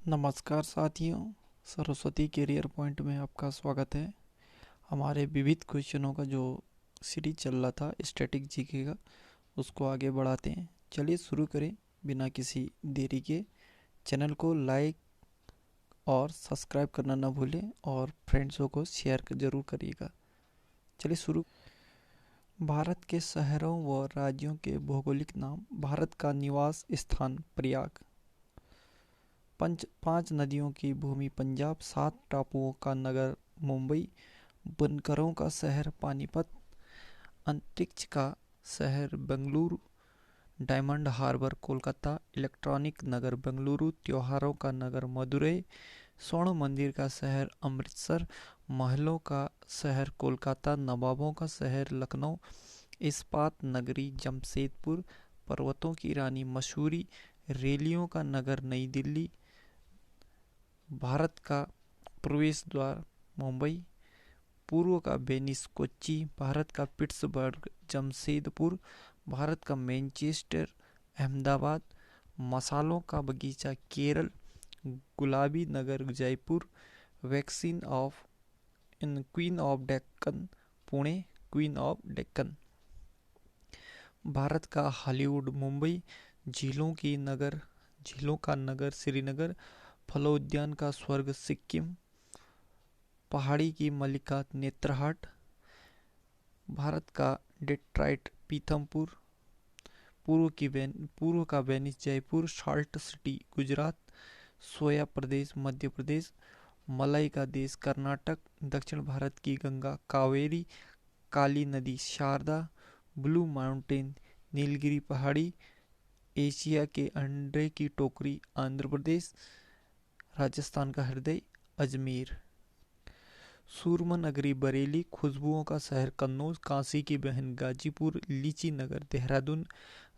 नमस्कार साथियों, Saraswati career point में आपका स्वागत है। हमारे विविध क्वेश्चनों का जो सीरीज चल रहा था स्टैटिक जीके का, उसको आगे बढ़ाते हैं। चलिए शुरू करें बिना किसी देरी के। चैनल को लाइक और सब्सक्राइब करना ना भूलें और फ्रेंड्सों को शेयर ज़रूर करिएगा। चलिए शुरू। भारत के शहरों व राज्यों के भौगोलिक नाम। भारत का निवास स्थान प्रयाग। पांच नदियों की भूमि पंजाब। 7 टापुओं का नगर मुंबई। बुनकरों का शहर पानीपत। अंतरिक्ष का शहर Bengaluru. Diamond Harbour Kolkata. Electronic नगर बेंगलुरु। त्योहारों का नगर मदुरई। स्वर्ण मंदिर का शहर अमृतसर। महलों का शहर कोलकाता। नवाबों का शहर लखनऊ। इस्पात नगरी जमशेदपुर। पर्वतों की रानी मसूरी। रेलियों का नगर नई दिल्ली। भारत का प्रवेश द्वार मुंबई। पूर्व का वेनिस कोच्चि। भारत का पिट्सबर्ग जमशेदपुर। भारत का मैनचेस्टर अहमदाबाद। मसालों का बगीचा केरल। गुलाबी नगर Jaipur. Vaccine of in queen of Deccan Pune. Queen of Deccan. Bharat का हॉलीवुड मुंबई। झीलों का नगर श्रीनगर। फलोद्यान का स्वर्ग सिक्किम। पहाड़ी की मलिका नेत्रहाट। भारत का डेट्राइट पीथमपुर। पूर्व का Venice Jaipur. Salt city Gujarat. Soya प्रदेश मध्य प्रदेश। मलाई का देश कर्नाटक। दक्षिण भारत की गंगा कावेरी। काली नदी शारदा। ब्लू माउंटेन नीलगिरी पहाड़ी। एशिया के अंडे की टोकरी आंध्र प्रदेश। राजस्थान का हृदय अजमेर। सूरमा नगरी बरेली। खुशबुओं का शहर कन्नौज। काशी की बहन गाजीपुर। लीची नगर देहरादून।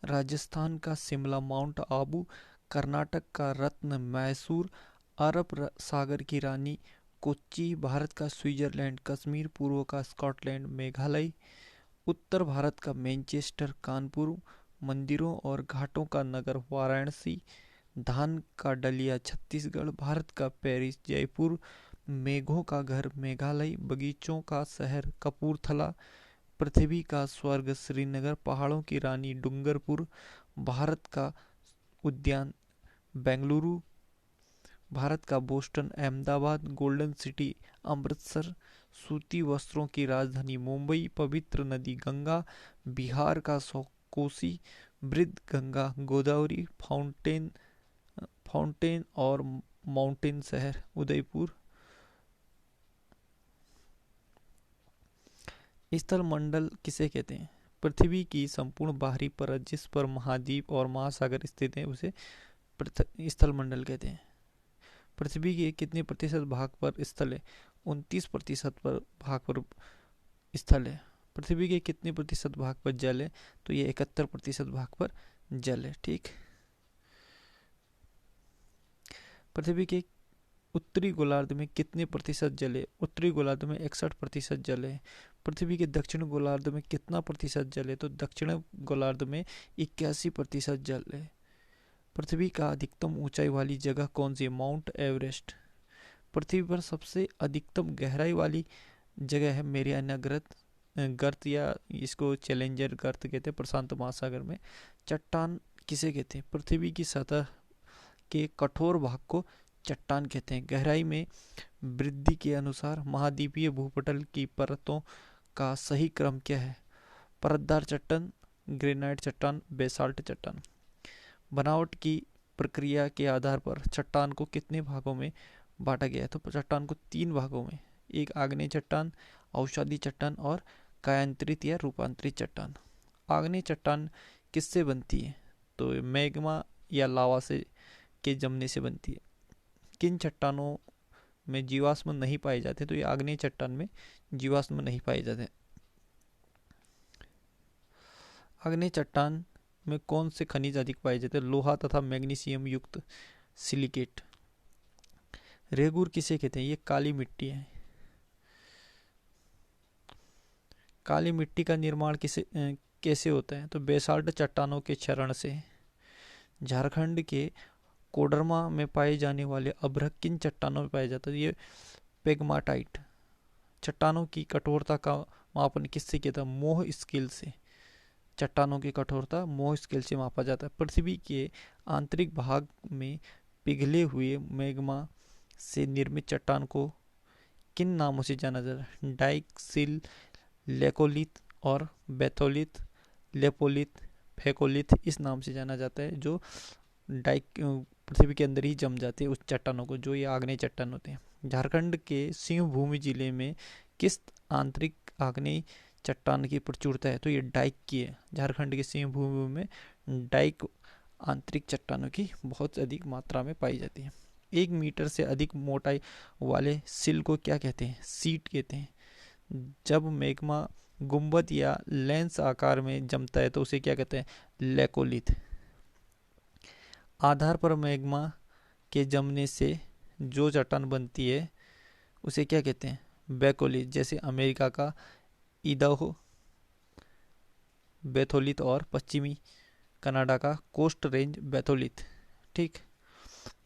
राजस्थान का शिमला माउंट आबू। कर्नाटक का रत्न मैसूर। अरब सागर की रानी कोच्चि। भारत का स्विट्जरलैंड कश्मीर। पूर्व का स्कॉटलैंड मेघालय। उत्तर भारत का मैनचेस्टर कानपुर। मंदिरों और घाटों का नगर वाराणसी। धान का डलिया छत्तीसगढ़। भारत का पेरिस जयपुर। मेघों का घर मेघालय। बगीचों का शहर कपूरथला। पृथ्वी का स्वर्ग श्रीनगर। पहाड़ों की रानी डूंगरपुर। भारत का उद्यान बेंगलुरु। भारत का Boston Ahmedabad. Golden city Amritsar. सूती वस्त्रों की राजधानी मुंबई। पवित्र नदी गंगा। बिहार का कोसी। वृद्ध गंगा गोदावरी। फाउंटेन और माउंटेन शहर उदयपुर। स्थल मंडल किसे कहते हैं? पृथ्वी की संपूर्ण बाहरी परत जिस पर महाद्वीप और महासागर स्थित हैं उसे स्थल मंडल कहते हैं। पृथ्वी के कितने प्रतिशत भाग पर स्थल है? 29% पर भाग पर स्थल है। पृथ्वी के कितने प्रतिशत भाग पर जल है? तो ये 71% भाग पर जल है। ठीक। पृथ्वी के उत्तरी गोलार्ध में कितने प्रतिशत जल है? उत्तरी गोलार्ध में 61% जल है। पृथ्वी के दक्षिण गोलार्ध में कितना प्रतिशत जल है? तो दक्षिण गोलार्ध में 81% जल है। पृथ्वी का अधिकतम ऊंचाई वाली जगह कौन सी है? Mount Everest. पृथ्वी पर सबसे अधिकतम गहराई वाली जगह है मेरियाना गर्त या इसको चैलेंजर गर्त कहते हैं, प्रशांत महासागर में। चट्टान किसे कहते हैं? पृथ्वी की सतह के कठोर भाग को चट्टान कहते हैं। गहराई में वृद्धि के अनुसार महाद्वीपीय भूपटल की परतों का सही क्रम क्या है? परतदार चट्टान, ग्रेनाइट चट्टान, बेसाल्ट चट्टान। बनावट की प्रक्रिया के आधार पर चट्टान को कितने भागों में बांटा गया है? तो चट्टान को 3 भागों में। एक आग्नेय चट्टान, औषधि चट्टान और कायांतरित या रूपांतरित चट्टान। आग्नेय चट्टान किससे बनती है? तो मैग्मा या लावा से के जमने से बनती है। किन चट्टानों में जीवाश्म नहीं पाए जाते? तो ये आग्नेय चट्टान में जीवाश्म नहीं पाए जाते। आग्नेय चट्टान में कौन से खनिज अधिक पाए जाते हैं? लोहा तथा मैग्नीशियम युक्त सिलिकेट। रेगुर किसे कहते हैं? ये काली मिट्टी है। काली मिट्टी का निर्माण कैसे होता है? तो बेसाल्ट चट्टानों के क्षरण से। झारखंड के कोडरमा में पाए जाने वाले अभ्रक किन चट्टानों में पाया जाता है? ये पेग्माटाइट। चट्टानों की कठोरता का मापन किससे किया था? मोह स्केल से। चट्टानों की कठोरता मोह स्केल से मापा जाता है। पृथ्वी के आंतरिक भाग में पिघले हुए मैग्मा से निर्मित चट्टान को किन नामों से जाना जाता है? डाइक्सिल, लेकोलिथ और बेथोलिथ, लेपोलिथ, फेकोलिथ, इस नाम से जाना जाता है। जो डाइक पृथ्वी के अंदर ही जम जाते हैं उस चट्टानों को, जो ये आग्नेय चट्टान होते हैं। झारखंड के सिंहभूमि जिले में किस आंतरिक आग्नेय चट्टान की प्रचुरता है? तो ये डाइक की है। झारखंड के सिंहभूमि में डाइक आंतरिक चट्टानों की बहुत अधिक मात्रा में पाई जाती है। 1 मीटर से अधिक मोटाई वाले सिल को क्या कहते हैं? सीट कहते हैं। जब मैग्मा गुंबद या लेंस आकार में जमता है तो उसे क्या कहते हैं? लेकोलिथ। आधार पर मैग्मा के जमने से जो चट्टान बनती है उसे क्या कहते हैं? बेकोलिथ। जैसे अमेरिका का इदाहो बेथोलिथ और पश्चिमी कनाडा का कोस्ट रेंज बेथोलिथ। ठीक।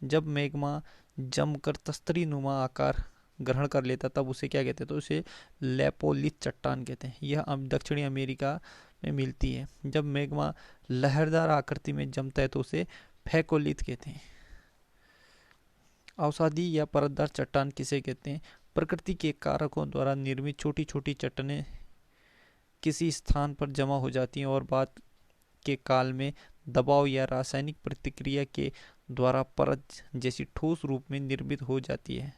जब मैग्मा जमकर तस्तरी नुमा आकार ग्रहण कर लेता तब उसे क्या कहते हैं? तो उसे लेपोलिथ चट्टान कहते हैं। यह दक्षिणी अमेरिका में मिलती है। जब मैग्मा लहरदार आकृति में जमता है तो उसे फेकोलिथ कहते हैं। अवसादी या परतदार चट्टान किसे कहते हैं? प्रकृति के कारकों द्वारा निर्मित छोटी छोटी चट्टानें किसी स्थान पर जमा हो जाती हैं और बाद के काल में दबाव या रासायनिक प्रतिक्रिया के द्वारा परत जैसी ठोस रूप में निर्मित हो जाती है।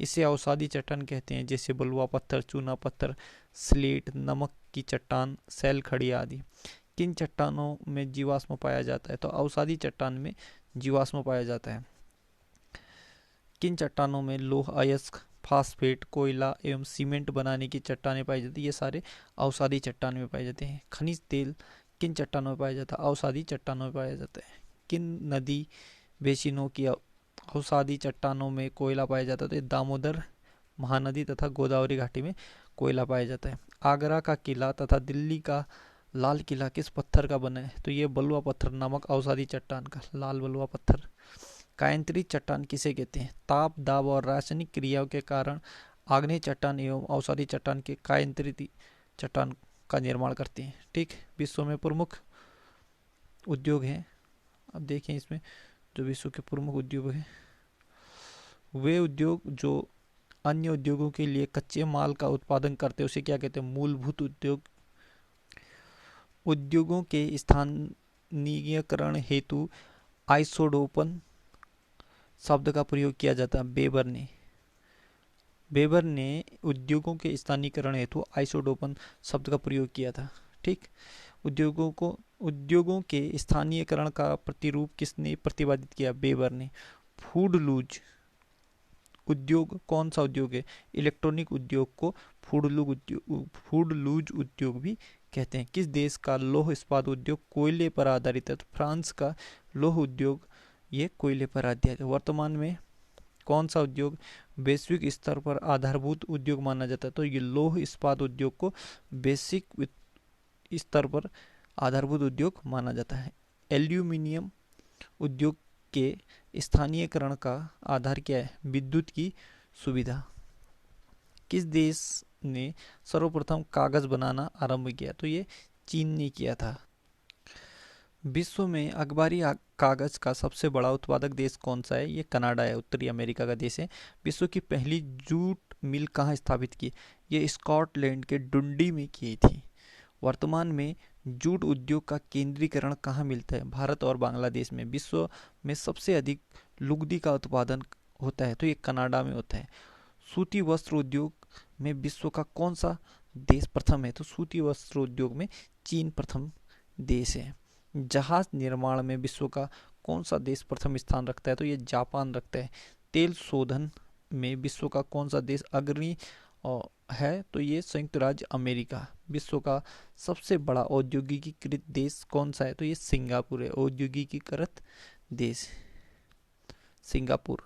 इसे अवसादी चट्टान कहते हैं, जैसे बलुआ पत्थर, चूना पत्थर, स्लेट, नमक की चट्टान, सैल खड़ी आदि। किन चट्टानों में जीवाश्म पाया जाता है? तो अवसादी चट्टान में जीवाश्म पाया जाता है। किन चट्टानों में लौह अयस्क, फास्फेट, कोयला एवं सीमेंट बनाने की चट्टानें पाई जाती है? ये सारे अवसादी चट्टान में पाए जाते हैं। खनिज तेल किन चट्टानों में पाया जाता है? अवसादी चट्टानों में पाया जाता है। किन नदी बेसिनों की अवसादी चट्टानों में कोयला पाया जाता है? तो ये दामोदर महानदी तथा गोदावरी घाटी में कोयला पाया जाता है। आगरा का किला तथा दिल्ली का लाल किला किस पत्थर का बना है? तो ये बलुआ पत्थर नामक अवसादी चट्टान का, लाल बलुआ पत्थर। कायंत्री चट्टान किसे कहते हैं? ताप, दाब और रासायनिक क्रियाओं के कारण आग्नेय चट्टान एवं अवसादी चट्टान के कायंत्री चट्टान का निर्माण करते हैं। ठीक। विश्व में प्रमुख उद्योग हैं। अब देखें इसमें जो विश्व के प्रमुख उद्योग हैं, वे उद्योग जो अन्य उद्योगों के लिए कच्चे माल का उत्पादन करते हैं उसे क्या कहते हैं? मूलभूत उद्योग। उद्योगों के स्थानीयकरण हेतु आइसोडोपन शब्द का प्रयोग किया जाता है। बेबर ने उद्योगों के स्थानीयकरण हेतु आइसोडोपन शब्द का प्रयोग किया था। ठीक। उद्योगों के स्थानीयकरण का प्रतिरूप किसने प्रतिपादित किया? बेबर ने। फूड लूज उद्योग कौन सा उद्योग है? इलेक्ट्रॉनिक उद्योग को फूड लूज उद्योग भी कहते हैं। किस देश का लौह इस्पात उद्योग कोयले पर आधारित है? तो फ्रांस का लौह उद्योग ये कोयले पर आधारित है। वर्तमान में कौन सा उद्योग वैश्विक स्तर पर आधारभूत उद्योग माना जाता है? तो ये लौह इस्पात उद्योग को वैश्विक स्तर पर आधारभूत उद्योग माना जाता है। एल्यूमिनियम उद्योग के स्थानीयकरण का आधार क्या है? विद्युत की सुविधा। किस देश ने सर्वप्रथम कागज बनाना आरंभ किया? तो ये चीन ने किया था। विश्व में अखबारी कागज का सबसे बड़ा उत्पादक देश कौन सा है? ये कनाडा है, उत्तरी अमेरिका का देश है। विश्व की पहली जूट मिल कहाँ स्थापित की? ये स्कॉटलैंड के डुंडी में की थी। वर्तमान में जूट उद्योग का केंद्रीकरण कहाँ मिलता है? भारत और बांग्लादेश में। विश्व में सबसे अधिक लुगदी का उत्पादन होता है? तो ये कनाडा में होता है। सूती वस्त्र उद्योग में विश्व का कौन सा देश प्रथम है? तो सूती वस्त्र उद्योग में चीन प्रथम देश है। जहाज निर्माण में विश्व का कौन सा देश प्रथम स्थान रखता है? तो ये जापान रखता है। तेल शोधन में विश्व का कौन सा देश अग्रणी है? तो ये संयुक्त राज्य अमेरिका। विश्व का सबसे बड़ा औद्योगिकीकृत देश कौन सा है? तो ये सिंगापुर है, औद्योगिकीकृत देश सिंगापुर।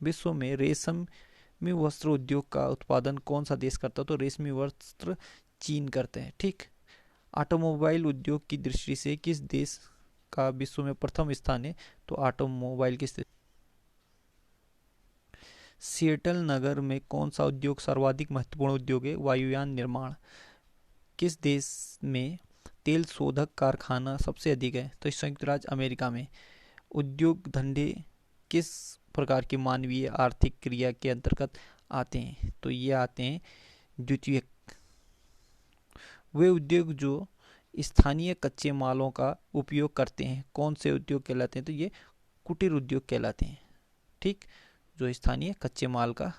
विश्व में रेशमी वस्त्र उद्योग का उत्पादन कौन सा देश करता है? तो रेशमी वस्त्र चीन करते हैं। ठीक। ऑटोमोबाइल उद्योग की दृष्टि से किस देश का विश्व में प्रथम स्थान है? तो ऑटोमोबाइल की स्थिति। सिएटल नगर में कौन सा उद्योग सर्वाधिक महत्वपूर्ण उद्योग है? वायुयान निर्माण। किस देश में तेल शोधक कारखाना सबसे अधिक है? तो संयुक्त राज्य अमेरिका में। उद्योग धंधे किस प्रकार की मानवीय आर्थिक क्रिया के अंतर्गत आते हैं? तो ये आते हैं द्वितीयक। वे उद्योग जो स्थानीय कच्चे मालों का उपयोग करते हैं कौन से उद्योग कहलाते हैं? तो ये कुटीर उद्योग कहलाते हैं। ठीक, जो स्थानीय कच्चे माल का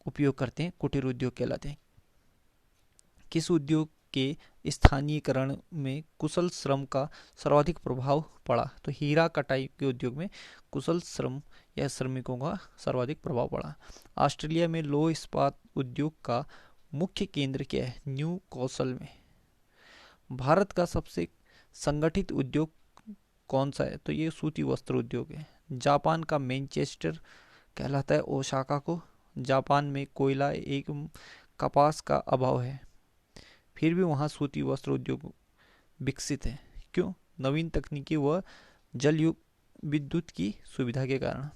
उपयोग करते हैं कुटीर उद्योग कहलाते हैं। किस उद्योग के स्थानीयकरण में कुशल श्रम का सर्वाधिक प्रभाव पड़ा? तो हीरा कटाई के उद्योग में कुशल श्रम या श्रमिकों का सर्वाधिक प्रभाव पड़ा। ऑस्ट्रेलिया में लौह इस्पात उद्योग का मुख्य केंद्र क्या है? न्यू कौशल में। भारत का सबसे संगठित उद्योग कौन सा है? तो ये सूती वस्त्र उद्योग है। जापान का मैनचेस्टर कहलाता है ओसाका को। जापान में कोयला एवं कपास का अभाव है, फिर भी वहाँ सूती वस्त्र उद्योग विकसित है। क्यों? नवीन तकनीकी व जल विद्युत की सुविधा के कारण।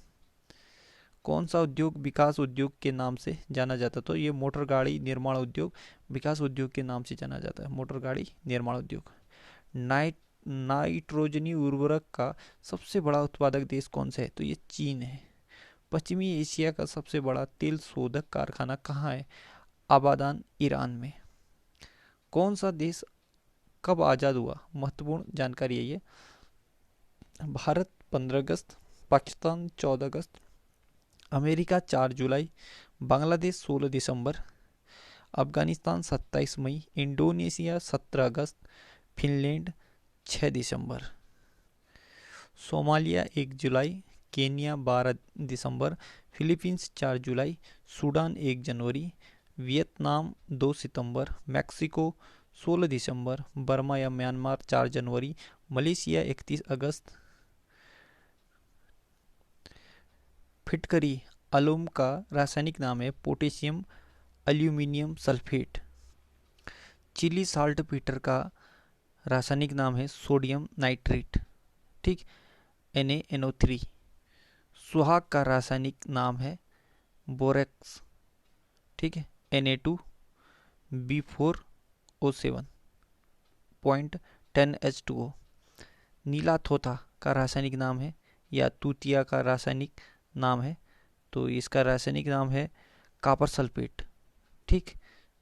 कौन सा उद्योग विकास उद्योग के नाम से जाना जाता? तो ये मोटर गाड़ी निर्माण उद्योग विकास उद्योग के नाम से जाना जाता है। मोटर गाड़ी निर्माण उद्योग। नाइट्रोजनी उर्वरक का सबसे बड़ा उत्पादक देश कौन सा है? तो ये चीन है। पश्चिमी एशिया का सबसे बड़ा तेल शोधक कारखाना कहाँ है? आबादान, ईरान में। कौन सा देश कब आज़ाद हुआ? महत्वपूर्ण जानकारी है ये। भारत 15 अगस्त, पाकिस्तान 14 अगस्त, अमेरिका 4 जुलाई, बांग्लादेश 16 दिसंबर, अफगानिस्तान 27 मई, इंडोनेशिया 17 अगस्त, फिनलैंड 6 दिसंबर, सोमालिया 1 जुलाई, केन्या 12 दिसंबर, फिलीपींस 4 जुलाई, सूडान 1 जनवरी, वियतनाम 2 सितंबर, मैक्सिको 16 दिसंबर, बर्मा या म्यांमार 4 जनवरी, मलेशिया 31 अगस्त। फिटकरी अलूम का रासायनिक नाम है potassium aluminium sulphate. Chile saltpetre का रासायनिक नाम है सोडियम नाइट्रेट। ठीक, NaNO3। सुहाग का रासायनिक नाम है बोरेक्स। ठीक है, Na2B4O7.10H2O। नीला थोथा का रासायनिक नाम है या तूतिया का रासायनिक नाम है? तो इसका रासायनिक नाम है कॉपर सल्फेट। ठीक,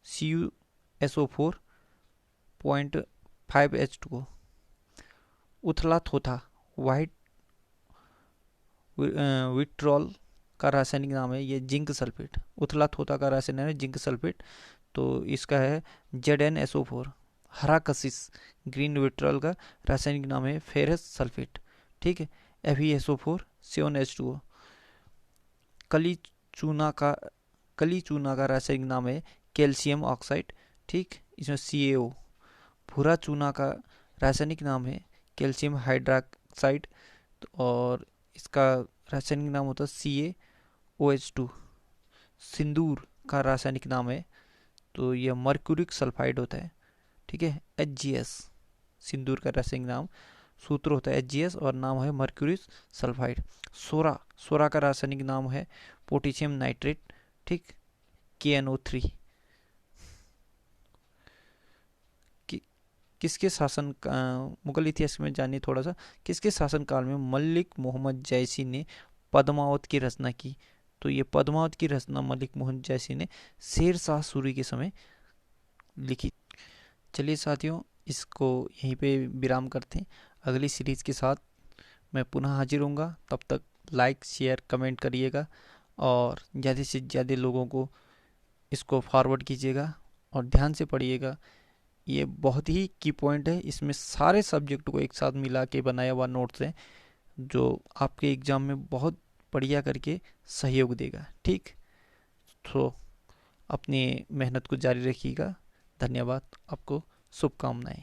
CuSO4.5H2O। उथला थोथा वाइट विट्रॉल का रासायनिक नाम है ये जिंक सल्फेट। उथला थोथा का रासायनिक नाम है जिंक सल्फेट, तो इसका है ZnSO4। हरा कशिश ग्रीन विट्रॉल का रासायनिक नाम है फेरस सल्फेट। ठीक है, FeSO4 7H2O। कली चूना का रासायनिक नाम है कैल्शियम ऑक्साइड। ठीक, इसमें CaO। भूरा चूना का रासायनिक नाम है कैल्शियम हाइड्रोक्साइड और इसका रासायनिक नाम होता है CaOH2। सिंदूर का रासायनिक नाम है तो यह मर्क्यूरिक सल्फाइड होता है। ठीक है, HgS। सिंदूर का रासायनिक नाम सूत्र होता है HgS और नाम है मर्क्यूरिक सल्फाइड। सोरा का रासायनिक नाम है पोटेशियम नाइट्रेट। ठीक, KNO3। किसके शासन मुगल इतिहास में जानिए थोड़ा सा। किसके शासनकाल में मलिक मोहम्मद जैसी ने पद्मावत की रचना की? तो ये पद्मावत की रचना मलिक मोहम्मद जैसी ने शेर शाह सूरी के समय लिखी। चलिए साथियों, इसको यहीं पे विराम करते हैं। अगली सीरीज के साथ मैं पुनः हाजिर होऊंगा। तब तक लाइक शेयर कमेंट करिएगा और ज़्यादा से ज़्यादा लोगों को इसको फॉरवर्ड कीजिएगा और ध्यान से पढ़िएगा। ये बहुत ही की पॉइंट है, इसमें सारे सब्जेक्ट को एक साथ मिला के बनाया हुआ नोट्स है जो आपके एग्ज़ाम में बहुत बढ़िया करके सहयोग देगा। ठीक, तो अपनी मेहनत को जारी रखिएगा। धन्यवाद, आपको शुभकामनाएं।